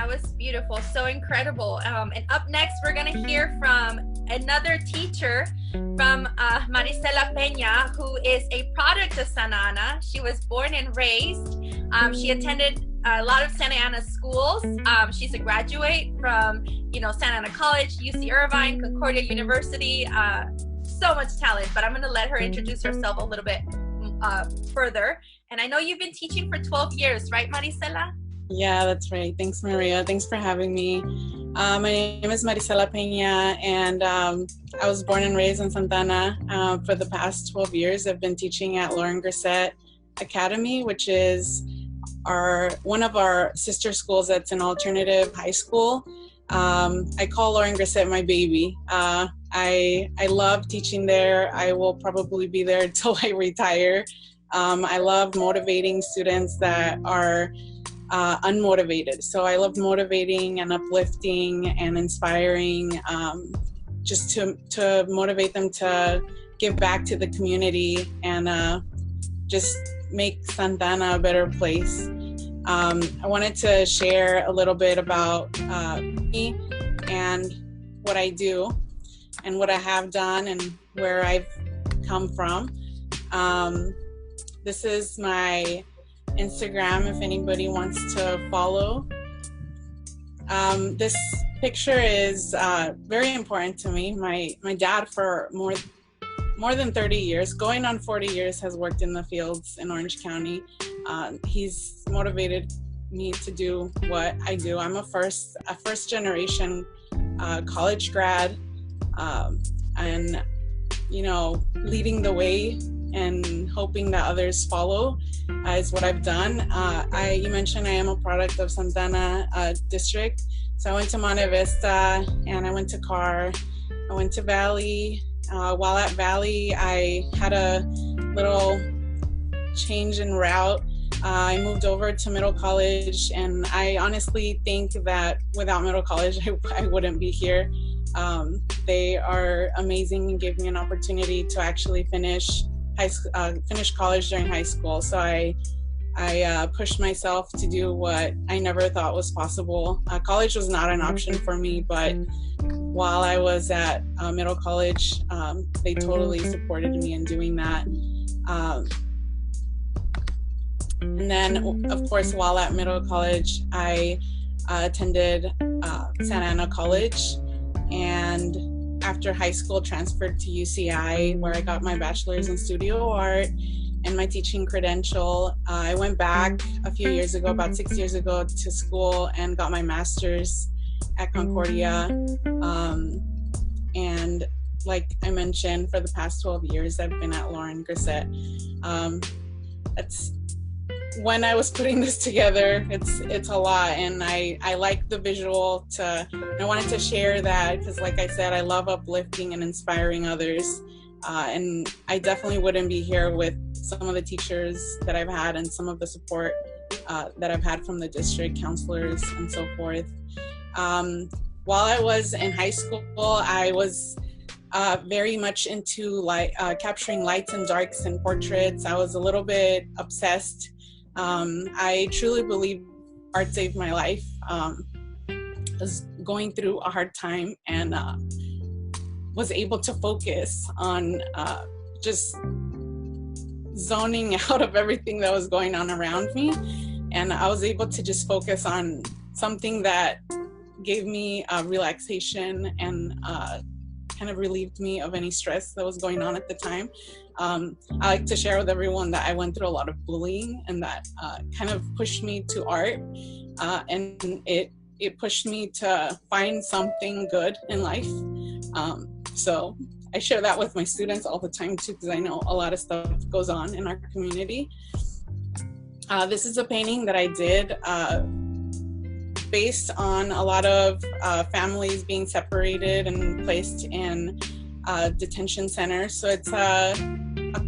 was beautiful, so incredible. And up next, we're gonna hear from another teacher, from Maricela Peña, who is a product of Santa Ana. She was born and raised. She attended a lot of Santa Ana schools. She's a graduate from, Santa Ana College, UC Irvine, Concordia University. So much talent, but I'm gonna let her introduce herself a little bit further. And I know you've been teaching for 12 years, right, Maricela? Yeah, that's right. Thanks, Maria. Thanks for having me. My name is Maricela Peña, and I was born and raised in Santa Ana. For the past 12 years, I've been teaching at Lauren Grissett Academy, which is one of our sister schools that's an alternative high school. I call Lauren Grissett my baby. I love teaching there. I will probably be there until I retire. I love motivating students that are unmotivated. So I love motivating and uplifting and inspiring, just to motivate them to give back to the community and just make Santa Ana a better place. I wanted to share a little bit about me and what I do and what I have done and where I've come from. This is my Instagram if anybody wants to follow. This picture is very important to me. My dad, for more than 30 years, going on 40 years, has worked in the fields in Orange County. He's motivated me to do what I do. I'm a first generation college grad, and leading the way and hoping that others follow is what I've done. You mentioned I am a product of Santa Ana district. So I went to Monte Vista and I went to Carr. I went to Valley. While at Valley, I had a little change in route. I moved over to Middle College, and I honestly think that without Middle College, I wouldn't be here. They are amazing and gave me an opportunity to actually finish college during high school. So I pushed myself to do what I never thought was possible. College was not an option for me, but while I was at Middle College, they totally supported me in doing that. And then, of course, while at Middle College, I attended Santa Ana College, and after high school transferred to UCI, where I got my bachelor's in studio art and my teaching credential. I went back a few years ago, about 6 years ago, to school and got my master's at Concordia. And like I mentioned, for the past 12 years, I've been at Lauren Grissett. When I was putting this together, it's a lot, and I like the visual. I wanted to share that because, like I said, I love uplifting and inspiring others, and I definitely wouldn't be here with some of the teachers that I've had and some of the support that I've had from the district counselors and so forth. While I was in high school, I was very much into capturing lights and darks and portraits. I was a little bit obsessed. I truly believe art saved my life. I was going through a hard time and was able to focus on just zoning out of everything that was going on around me. And I was able to just focus on something that gave me relaxation and kind of relieved me of any stress that was going on at the time. I like to share with everyone that I went through a lot of bullying, and that kind of pushed me to art, and it pushed me to find something good in life. So I share that with my students all the time too, because I know a lot of stuff goes on in our community. This is a painting that I did based on a lot of families being separated and placed in detention centers. So it's a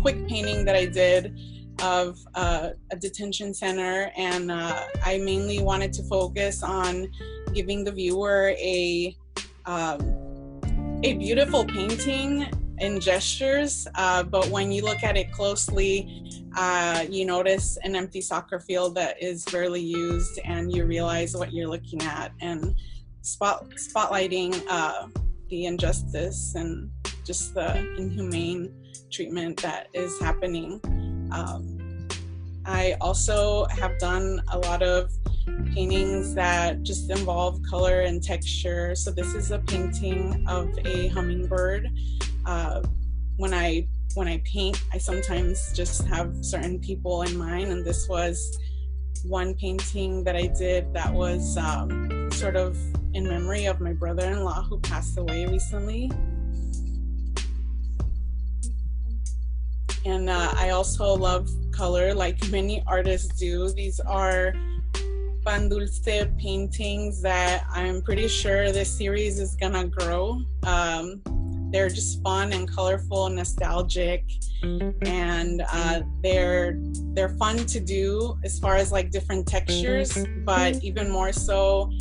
quick painting that I did of a detention center, and I mainly wanted to focus on giving the viewer a beautiful painting in gestures, but when you look at it closely, you notice an empty soccer field that is rarely used, and you realize what you're looking at, and spotlighting the injustice and just the inhumane treatment that is happening. I also have done a lot of paintings that just involve color and texture. So this is a painting of a hummingbird. When I paint, I sometimes just have certain people in mind, and this was one painting that I did that was sort of in memory of my brother-in-law who passed away recently. And I also love color, like many artists do. These are pan dulce paintings that I'm pretty sure this series is gonna grow. They're just fun and colorful and nostalgic, and they're fun to do as far as like different textures, but even more so,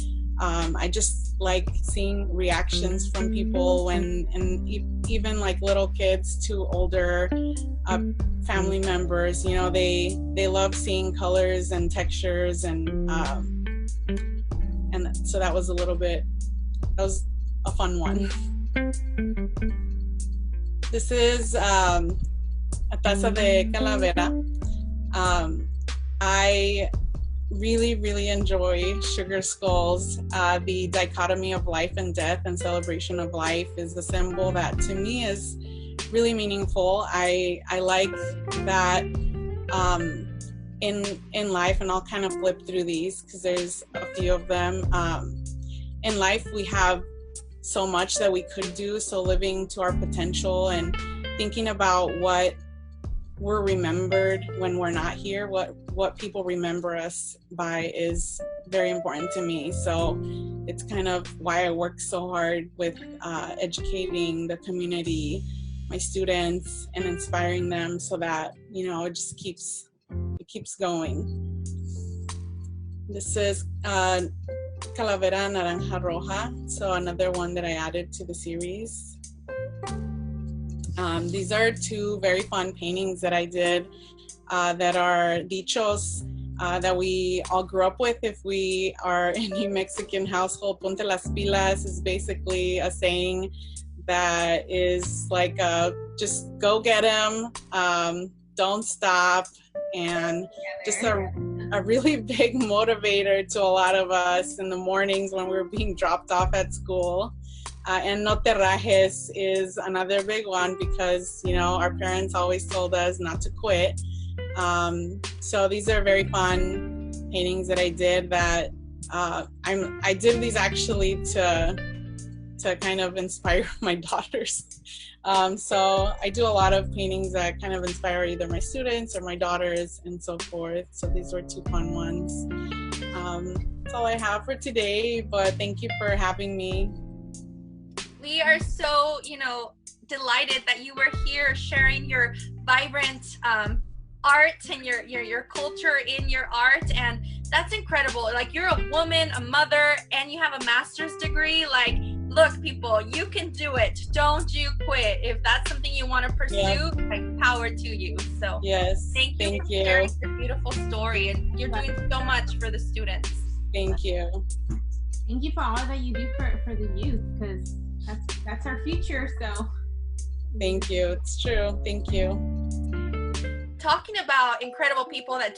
I just like seeing reactions from people and even like little kids to older family members. You know, they love seeing colors and textures, and so that was a fun one. This is a taza de calavera. I really enjoy sugar skulls. The dichotomy of life and death and celebration of life is a symbol that to me is really meaningful. I like that in life, and I'll kind of flip through these because there's a few of them. In life we have so much that we could do, so living to our potential and thinking about what we're remembered when we're not here, what people remember us by is very important to me. So it's kind of why I work so hard with educating the community, my students, and inspiring them so that, you know, it just keeps going. This is Calavera Naranja Roja, so another one that I added to the series. These are two very fun paintings that I did that are dichos that we all grew up with. If we are in a Mexican household, ponte las pilas is basically a saying that is like just go get him, don't stop, and just a really big motivator to a lot of us in the mornings when we're being dropped off at school. And no te rajes is another big one because, you know, our parents always told us not to quit. So these are very fun paintings that I did that I did these actually to kind of inspire my daughters. So I do a lot of paintings that kind of inspire either my students or my daughters and so forth. So these were two fun ones. That's all I have for today, but thank you for having me. We are so, delighted that you were here sharing your vibrant art and your culture in your art, and that's incredible. Like, you're a woman, a mother, and you have a master's degree. Like, look, people, you can do it. Don't you quit. If that's something you want to pursue, like, power to you. So yes, thank you for sharing your beautiful story, and you're doing so much for the students. Thank you. Thank you for all that you do for the youth, because that's our future. So thank you. It's true. Thank you. Talking about incredible people that